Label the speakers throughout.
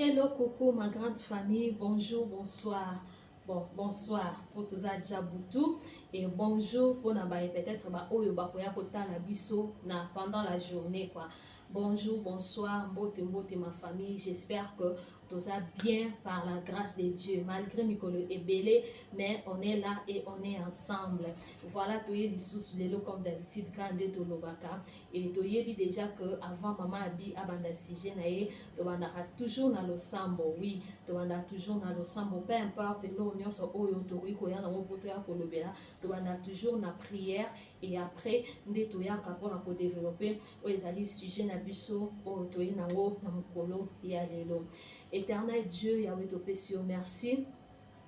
Speaker 1: Hello, coucou ma grande famille, bonjour, bonsoir. Bon, bonsoir pour tous à Djaboutou et bonjour pour Nabaye peut-être Oyo Bakoya Kota Nabiso pendant la journée quoi. Bonjour, bonsoir, mbote mbote ma famille. J'espère que tout a bien par la grâce de Dieu. Malgré Mikolo et Belé, mais on est là et on est ensemble. Voilà, tu es sous les lots comme d'habitude quand on est au Lobaka. Et tu es déjà que avant maman Abi Abanda Sige Nae, tu vas toujours dans le sambo. Oui, tu vas toujours dans le sambo. Peu importe l'eau, on est au Yotori, Koya, dans mon poteau à Kolobela. Tu vas toujours dans la prière. Et après, nde toyaka mpona kodevelope oyo ezali sujet na biso oyo toye nango na mokolo ya lelo. Éternel Dieu, Yahweh topesi yo merci.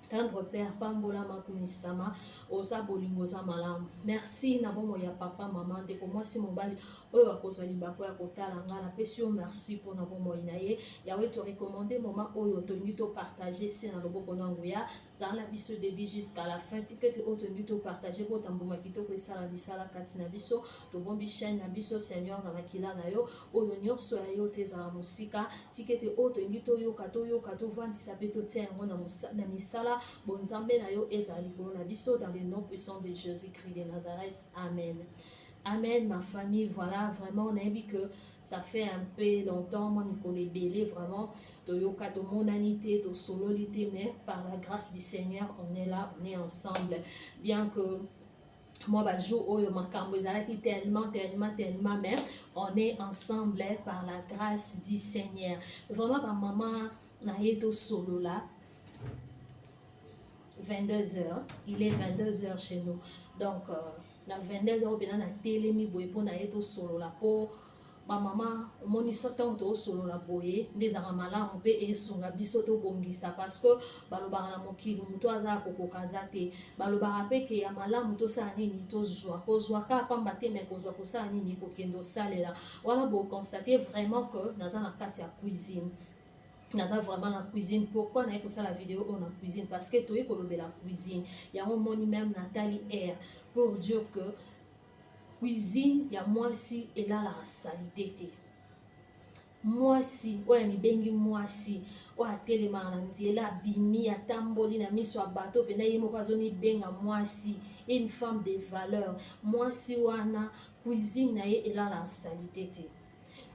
Speaker 1: Tendre Père, Pambola Makunisama, Osa Bolingoza Malam. Merci, Nabomo ya papa, maman, de moi si mon bali, Oyo Akoso Libako ya Kotala, Ngala, Pesio, merci pour Nabomo Inaye. Yahweh te recommandé, moment Oyo, tenu to partager, c'est dans le beau Konanguya, Zala Biso début jusqu'à la fin, ticket au tenu to partager, pour Tamboma Kito, Sala Bisala Katina Biso, to Bombi Chaine, Nabiso, Seigneur, dans la Kila Nayo, Oyo Nyoso Ayo, Teza Musika, ticket au tenu to Yo Kato, Vandi Sapeto, Tiens, na Misala. Bonzambe na yo ezali ko na biso dans le nom puissant de Jésus-Christ de Nazareth. Amen. Amen, ma famille. Voilà, vraiment, on a vu que ça fait un peu longtemps, moi, Nicolas Bélé, vraiment, de yoka, de monanité, de sololité, mais par la grâce du Seigneur, on est là, on est ensemble. Bien que moi, bah, jour où ma cambozala qui tellement, mais on est ensemble par la grâce du Seigneur. Vraiment, ma maman, n'a été solo là. 22h, il est 22h chez nous. Donc, na 22h, on a télémi boye pour na yeto solo la po. Ma maman, moni sotan to solo la boye, des aramala on peut et sunga bisoto bongisa parce que balobara na mokili muto aza kokokazate. Balobara pe ke ya malamu to sa nini to zwa ko zwa ka pamba te me ko zwa ko sa nini ko kendo salela. Voilà, vous constatez vraiment que dans la carte ya cuisine. Naza vraiment la cuisine. Pourquoi on a ça la vidéo on a cuisine? Parce que tu es pour la cuisine. Il y a un moni même Nathalie R pour dire que cuisine, il y a moi si et là la salité. Moi si, ouais mi bengi moi si. Wa telema na nzela bimi ya tamboli na miso ya bateau pena yemo kazo mi benga moi si. Une femme de valeur. Moi si wana cuisine na ye et là la salité.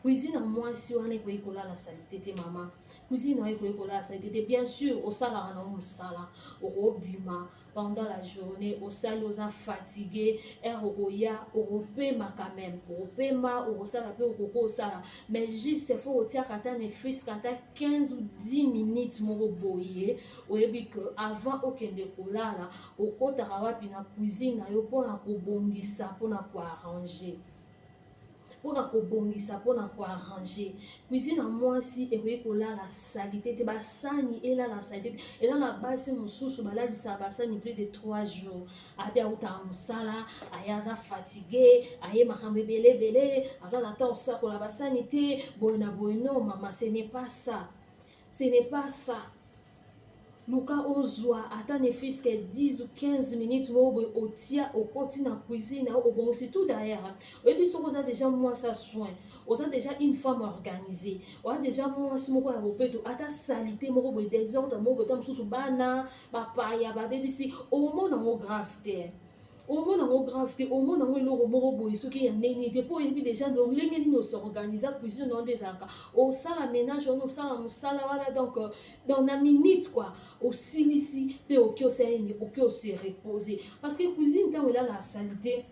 Speaker 1: Cuisine à moi si on est pour la salité maman. Cuisine on est pour la salité. Bien sûr, au sala on a sala, au bima pendant la journée, au sala on a fatigué, au ya, au pema quand même, au pema, au sala peu au sala. Mais juste il faut tirer kata ne fils kata 15 ou 10 minutes mon boyer. Au yebi que avant aucun décollage là, au côté rawapi na cuisine na yo pour na kobongisa, pour na ko arranger. Pour kobongisa pona ko arranger cuisine à moi si et ko la salité te basani et la salité et dans la base mususu bala bisa basani plus de 3 jours abia uta musala ayaza fatigué aye makambe belé aza na temps ça ko la basani te bona boino maman ce n'est pas ça, ce n'est pas ça. Luka ozwa ata ne fils que 10 ou 15 minutes au tia au côté na cuisine au bon c'est tout derrière. Et puis on a déjà moi ça soin. On a déjà une femme organisée. On a déjà moi si moko ya bopeto ata salité moko bo désordre moko tam sous bana ba paya ba bébé au moment na grave au moins dans gravité au moins dans le robot boy ce qui est né pour et puis déjà donc les gens s'organisent cuisine dans des arcs au salle ménage on salle musala voilà donc dans la minute quoi aussi ici et au qui se reposer parce que cuisine tant là la saleté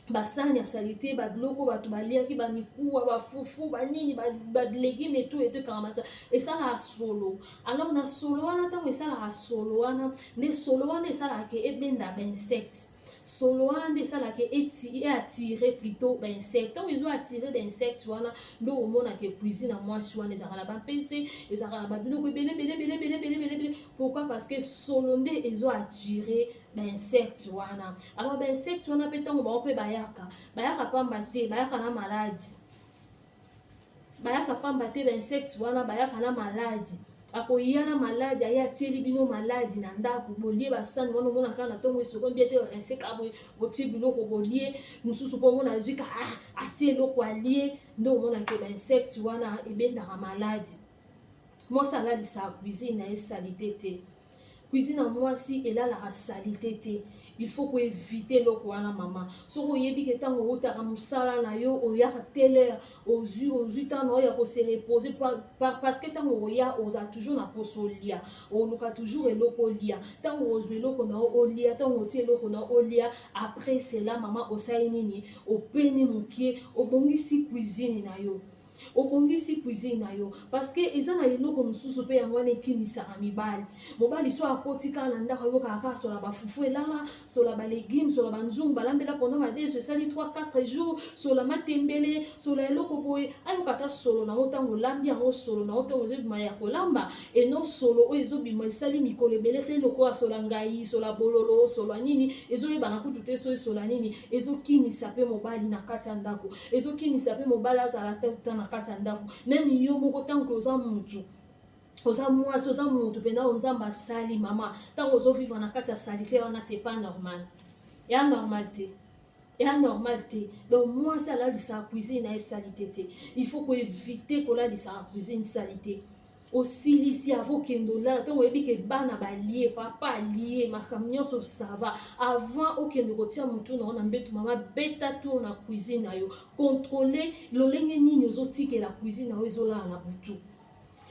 Speaker 1: basani ya salite ba biloko bato baliaki ba mikuwa ba fufu ba nini ba légumes et tout quand ça et ça la solo alors na solo wana tant et ça la solo wana ne solo wana et ça la ke ebenda ba insectes solo wana nde esalaka attirer plutôt bainsecte ntango ezo attire bainsecte wana nde omonaka cuisine na mwasi wana ezalaka na bampese ezalaka na babiloko ebele. Pourquoi? Parce que solo nde ezo attire bainsecte wana. Alors bainsecte wana mpe ntango bango mpe bayaka pamba te bayaka na maladi, bayaka pamba te bainsecte wana bayaka na maladi. Akoya na maladi aya tieli bino maladi na ndako bolie basani wana mona kana tongo esoko mbiete inseka botie biloko bolie mususu po mona zwika atie eloko alie ndo mona ke ba insecte wana ebendaka maladi. Moi ça là sa cuisine na salité te. Cuisine à moi si et là la salité te. Il faut qu'on évite le quoi na maman. So ko yebi ke tango utaka musala na yo o ya telle heure aux temps no ya ko se reposer parce que tango ya oza toujours na posolia. O luka toujours eloko lia. Tango ozwe eloko na o lia, tango ti eloko na o lia, après cela maman osayi nini o peni mukie o bongisi cuisine na yo. Okongisi cuisine na yo parce que eza na eloko mosusu pe yango wana ekimisaka mibali mobali so akoti kaka na ndako ayokaka kaka sola bafufu elala sola balégume sola banzungu balambela pendant madeso esali 3-4 jours sola matembele sola eloko boye ayoka ata solo nango ntango olambi yango solo nango ntango ezobima ya kolamba eno solo oyo ezobima esali mikolo ebele esali lokola sola ngai sola bololo sola nini ezoyebana kutu te so esola nini ezokimisa pe mobali na kati ya ndako ezokimisa pe mobali azala te na kati ya ndako même yo moko ntango oza mutu oza mwasi oza mutu mpena onzambe asali mama ntango ozovivre na kati ya salite wana c'est pas normal ya normal te ya normal te donc mwasi alalisaka cuisine na esalite te il faut koevite kolalisaka cuisine salite osilisi avokende olala ntango oyebi ke bana balie papa alie makambo nyonso sava avant okende kotia motu nango na mbetu mama beta tour na cuisine na yo contrôle lolenge nini ozotikela cuisine na yo ezolala na butu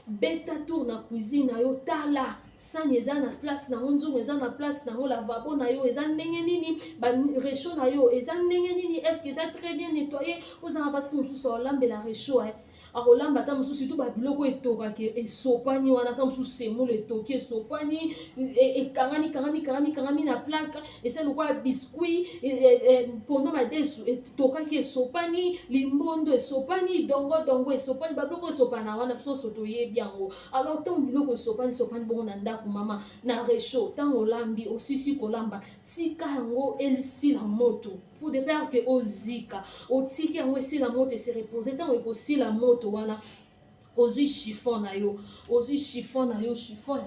Speaker 1: beta tour na cuisine na yo tala sani eza na place nango nzungu eza na place nango lavabo na yo eza ndenge nini barechaud na yo eza ndenge nini estce eza très bien nettoyé ozanga basi mosusu olambela rechaud akolamba ata mosusu surtout babiloko etokaki esopani wana ata mosusu semolo etoki esopani ekangami na plaka esa lokola biscuit pendant madesu etokaki esopani limbondo esopani dongo esopani babiloko esopana wana biso nyonso toyebi yango alors ntango biloko esopani bongo na ndako mama na rechaud ntango olambi osisi kolamba tika yango esila moto pour de peur que ozika otiki yango esila moto ese repose ntango ekosila moto wana ozwi chiffon na yo chiffon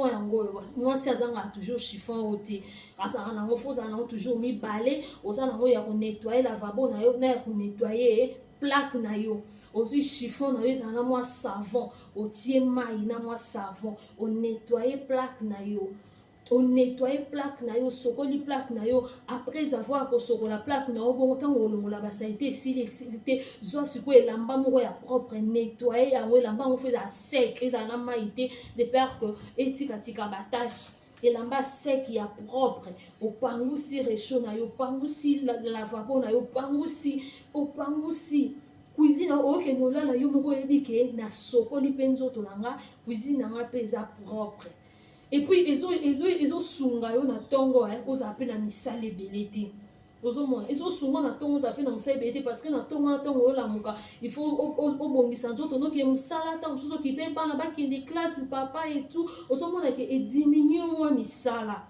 Speaker 1: yango mwasi azanga toujours chiffon oyo te azala nango fo ozala nango toujours mibale oza nango ya konettoye lavabo na yo na ya konettoye plaque na yo ozwi chiffon na yo ezala na mwa savon otie mai na mwa savon onettoye plaque na yo nettoyer plaque na yo sokoli plaque na yo après avoir kosokola plaque na yo bongo ntango olongola basalite esili te zwa sikoyo elamba moko ya propre nettoyer yango elamba yango fo ezala sec ezala na mai te de peur que etikatika batache elamba sec ya propre opangusi rechaud na yo opangusi lavabo na yo opangusi cuisine okende olala yo moko oyebi ke na sokoli mpe nzoto na nga cuisine na nga mpe eza propre. Et puis, ils ont sunga yo na tongo, aux appels à misale belete. Ils ont sunga na tongo, aux appels à misale belete, parce que na tongo la muka, il faut au bongisan zoto, donc il y a musala, tant que qui paye pas là-bas, qui est des classes, papa et tout, aux hommes et diminue-moi misala.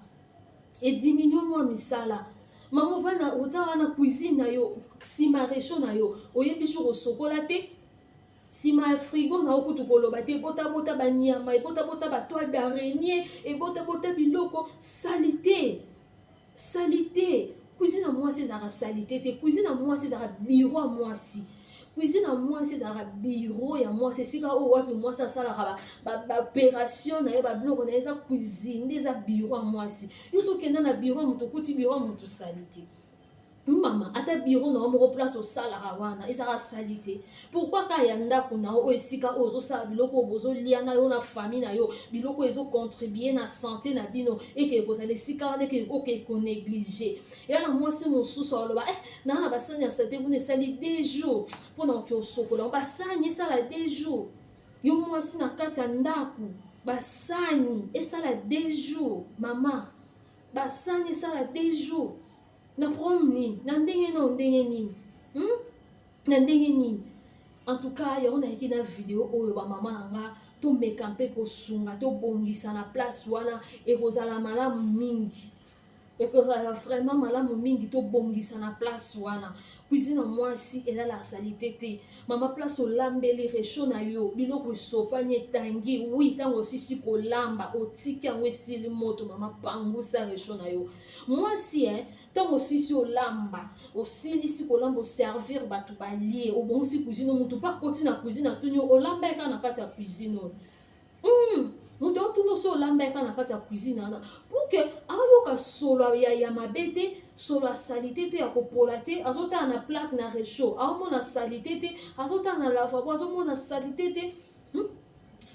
Speaker 1: Et diminue-moi misala. Maman va na ozana cuisine na yo, si ma réchaud na yo, oyebi jour au chocolate. Si ma frigo na okutu koloba te bota banyama bota batoile d'araignée et bota biloko salité cuisine à moi c'est la salité te cuisine à moi c'est la bureau à moi si cuisine à moi c'est la bureau ya moi c'est sika o wapi moi ça la ba opération na ba biloko na eza cuisine des bureau à moi si yo so kenda na bureau muto kuti bureau muto salité. Maman, à ta bureau, on me place au salaire, et ça a salité. Pourquoi quand yanda kuna o esika ozo sa biloko bozo liana yo na famille na yo biloko ezo contribuer na santé na bino et que vous allez sika on que OK qu'on négligé. Et là moi si mon sous-sol ba na basanya c'était vous ne sali des jours pendant que au sokola basanya ça la des jours. Yo moi si na kati ya ndaku basani et ça la des jours maman. Basani ça la des jours. Na problème nini na ndenge nini na ndenge nini en tout cas ya on a écrit na vidéo oyo ba maman nanga to mekampe ko sunga to bongisa na place wana et kozala malamu mingi et kozala vraiment malamu mingi to bongisa na place wana cuisine à moi si elle a la salité. Maman place au lambeli réchaud na yo, biloko sopanye tangi, oui, tant aussi si ko lamba, au tika wesi le moto, maman pangu sa réchaud na yo. Moi si, tant aussi si au lamba, aussi si ko lamba, servir batu balié, au bon si cuisine, mutu pas continuer à cuisine à tout au lamba quand na kati ya cuisine. Mutu tuno so lamba quand na kati ya cuisine na. Pour que ayoka solo ya mabete, solo la salité te ya kopola te, azota na plaque na réchaud, amona salité te, azota na lavabo, azomona salité te.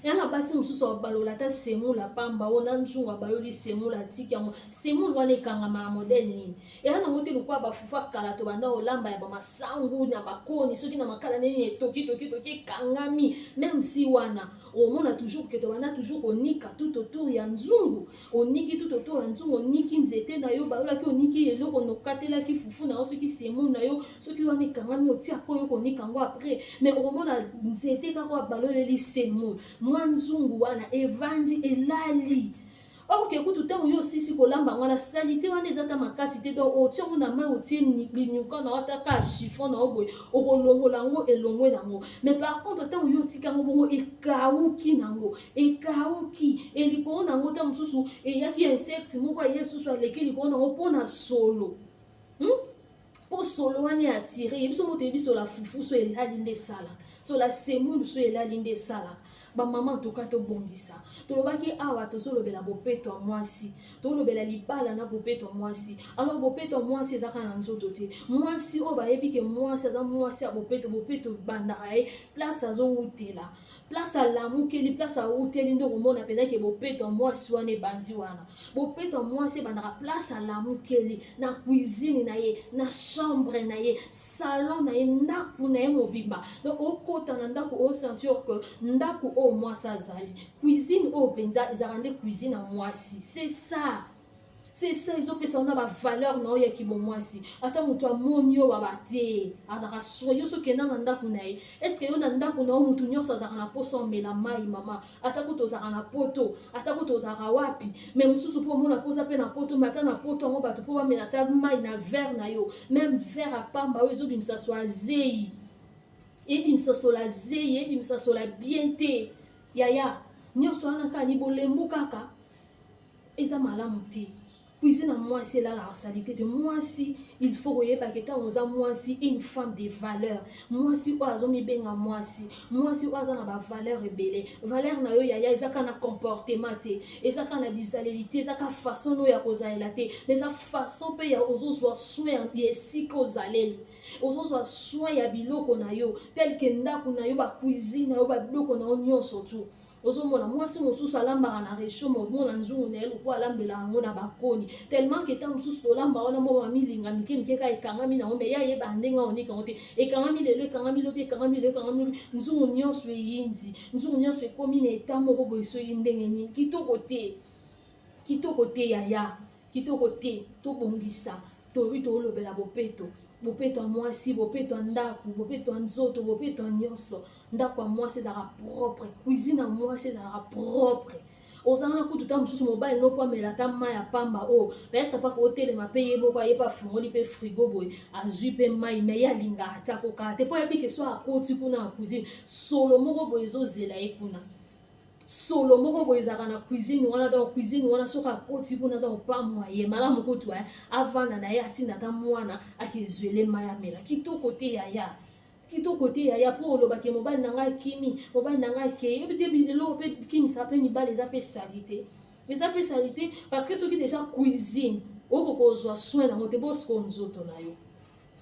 Speaker 1: Yana basi mususu abalola ta semula pamba ona nzungu abaloli semula tiki yango semula wana ekangama ya modele nini yana nango te lokwa bafufa kala to banda olamba ya bamasangu na bakoni soki na makala nini etoki ekangami même si wana omona toujours ke to banda toujours onika tout autour ya nzungu oniki tout autour ya nzungu oniki nzete na yo balolaki oniki eloko nokatelaki fufu na yo soki semula na yo soki wana ekangami otia po yo konika yango après mais omona nzete kaka baloleli semula mwanzungu wana evandi elali oke kutu tango yo sisi kolamba wana salité wana ezata makasi te donc otie ngo na mai otie linyuka na wataka chiffon na oboy okolongola ngo elongwe nango mais par contre tango yo tika ngo bongo ekauki nango ekauki elikolo nango ta mosusu eyaki insecte moko ye susu aleki likolo nango mpona solo po solo wana atire yebiso moto yebiso la fufu so elali nde sala so la semulu so elali nde sala ba maman toka to bongisa tolobaki awa tozolobela bopeto ya mwasi tolobela libala na bopeto ya mwasi alors bopeto ya mwasi ezaka na nzoto te mwasi o bayebi ke mwasi aza mwasi ya bopeto bandaka ye place azowutela place alamukeli place awuteli nde komona mpena ke bopeto ya mwasi wana ebandi wana bopeto ya mwasi ebandaka place alamukeli na cuisine na ye na chambre na ye salon na ye ndako na ye mobimba donc okota na ndako osentir ke ndako o mwasi azali cuisine o penza ezaka nde cuisine ya mwasi c'est ça ezopesa ona bavaleur na oyo ya kibomwasi ata moto amoni yo babate azalaka so yo sokenda na ndako na ye eske yo na ndako na yo motu nyonso azalaka na poso omela mai mama ata kuta ozalaka na poto ata kuta ozalaka wapi me mosusu mpo omona mpoza mpe na poto me ata na poto yango bato mpo bamela ata mai na verre na yo même verre apamba oyo ezobimisa so azei ebimisa so la zei ebimisa so la bien te yaya nyonso wana kaka ni bolembu kaka eza malamu te cuisine à moi c'est là la salité de moi si il faut que baketa oza moi si une femme de valeur moi si oazomi benga moi si oza na ba valeur ebele valeur na yo yaya ezaka na comportement te ezaka na bizaleli ezaka façon no ya kozaela te mais eza façon pe ya ozozwa soin ya esika ozaleli ozozwa soin ya biloko na yo tel que ndako na yo ba cuisine na yo ba biloko na yo nyonso tu ozomona mwasi mosusu alambaka na réchaud mona nzungu na ye lokwa alambela yango na bakoni tellement ke ntango mosusu tolamba wana moko bamilinga mike ka ekangami nango me ya yeba ndenge onika yango te ekangami lelo ekangami lobi ekangami lelo ekangami lobi nzungu nyonso eyindi nzungu nyonso ekomi na eta moko boye soki ndenge nini kitoko te yaya kitoko te tobongisa tobi tolobela bopeto ya mwasi bopeto ya ndako bopeto ya nzoto bopeto ya nyonso ndako ya mwasi ezalaka propre cuisine ya mwasi ezalaka propre ozalaka kutu ta mosusu mobali nopo amela ta mai ya pamba o bayaka mpaka otelema mpe ye moko ayeba afungoli mpe frigo boye azwi mpe mai me ye alingaka ata kokaka te mpo ayebi ke so akoti kuna na cuisine solo moko boye ezozela ye kuna solo moko boye ezalaka na cuisine wana donc cuisine wana soki akoti kuna donc pamwa ye malamu kutu avanda na ye atinda ata mwana akezwele mai amela kitoko te yaya kitoko te yaya mpo olobaki mobali na ngai kimi mobali na ngai kei ebi te bilelo mpe kimisa mpe mibali eza mpe salite parce que soki déjà cuisine okokozwa soin nango te bosiko nzoto na yo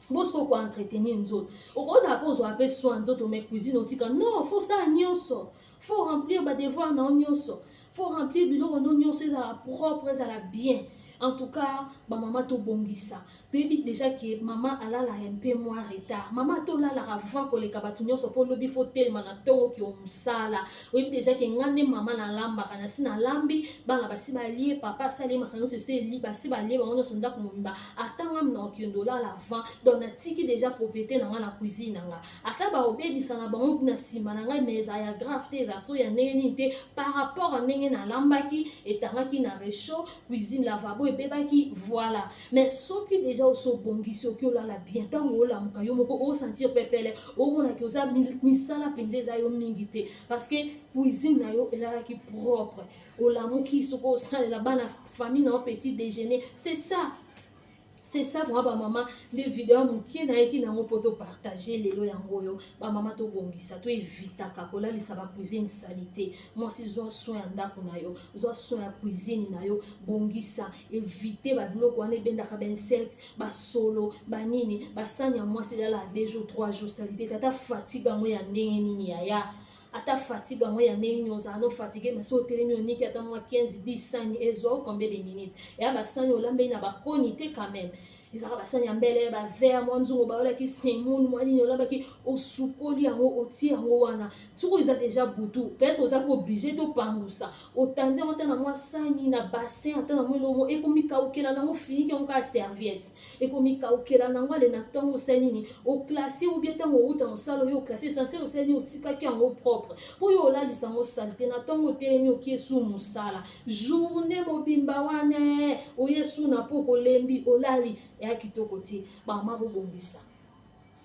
Speaker 1: bosiko koentretenir nzoto okozala mpe ozwa mpe soin nzoto mais cuisine otika non faut ça nyonso faut remplir badevoir na yo nyonso faut remplir biloko no nyonso ezala propre ezala bien en tout cas bamama tobongisa toyebi déjà ke mama alalaka mpe mwa retard mama tolalaka avant koleka bato nyonso mpo lobi fo telema na ntongo ki omosala oyebi déjà ke nga nde mama nalambaka nasi nalambi bana basi balie papa asalemaka nyonso ese basi balie bango nyonso ndako mobimba ata ngami na okende olala avant donc natiki déjà propriété na nga na cuisine na nga ata baobebisa na bango na nsima na ngai mais eza ya grave te eza so ya ndenge nini te par rapport a ndenge nalambaki etangaki na réchaud cuisine lavabo ebebaki voilà mais soki déjà oso bongisi oki olala bien ntango olamuka yo moko osentir pepele omonaki oza misala mpenza eza yo mingi te parce que cuisine na yo elalaki propre olamuki soki osalela bana famille na yo petit déjeuner c'est ça vraiment maman des vidéos mokie nayeki nango mpo topartage lelo yango oyo bamama tobongisa to evitaka kolalisa bacuisine salite mwasi zwa soin ya ndako na yo zwa soin ya cuisine na yo bongisa evite babiloko wana ebendaka bainsecte basolo banini basani ya mwasi elala 2 jours 3 jours salite tata fatigue yango ya ndenge nini yaya ata fatigue yango ya ndenge nini ozala no fatigue mais so otelemi oniki ata mwa 15-10 sani ezwa combien de minutes eya basani olambeli na bakoni te quand même ezalaka basani ya mbele bavere mwa nzungu baolaki semulu mwa nini olambaki osukoli yango otie yango wana tuku eza deja butu peut-être oza mpe oblige topangusa otandi yango ata na mwa sani na bassin ata na mwa elomo ekomikaukela nango finiki yango kaka serviette ekomikaukela nango ale na ntongo osali nini oklase obie ntango outa mosala oyo oklase essentiel osali nini otikaki yango propre mpo oyo olalisa yango salite na ntongo otelemi oki esu mosala journée mobimba wana oyesu na mpo kolembi olali eya kitoko te bamama bobongisa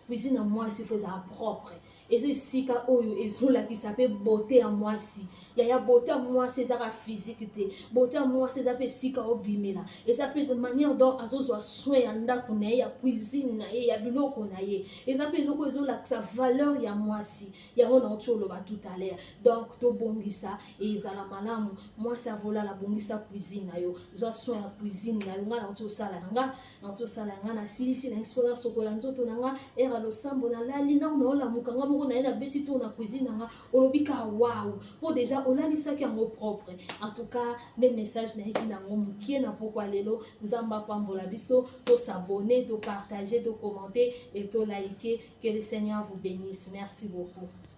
Speaker 1: cuisine ya mwasi fo ezala propre eza esika oyo ezolakisa mpe beauté ya mwasi yaya beauté ya mwasi ezaka physique te beauté ya mwasi eza mpe esika obimela eza mpe de manière dont azozwa soin ya ndako na ye ya cuisine na ye ya biloko na ye eza mpe eloko ezolakisa valeur ya mwasi yango nauti oloba tout à l'heure donc tobongisa ezala malamu mwasi avolala bongisa cuisine na yo zwa soin ya cuisine na yo nga nauti osala yanga nasilisi na expo nasokola nzoto na nga era losambo nalali ntango naolamuka nga moko na ye na beti to na cuisine na nga olobika wawu mpo deja olalisaki yango propre en tout cas nde message nayeki nango mokie na pokwa lelo nzambe apambola biso tosabone topartage tokommente et tolike que le Seigneur vous bénisse merci beaucoup.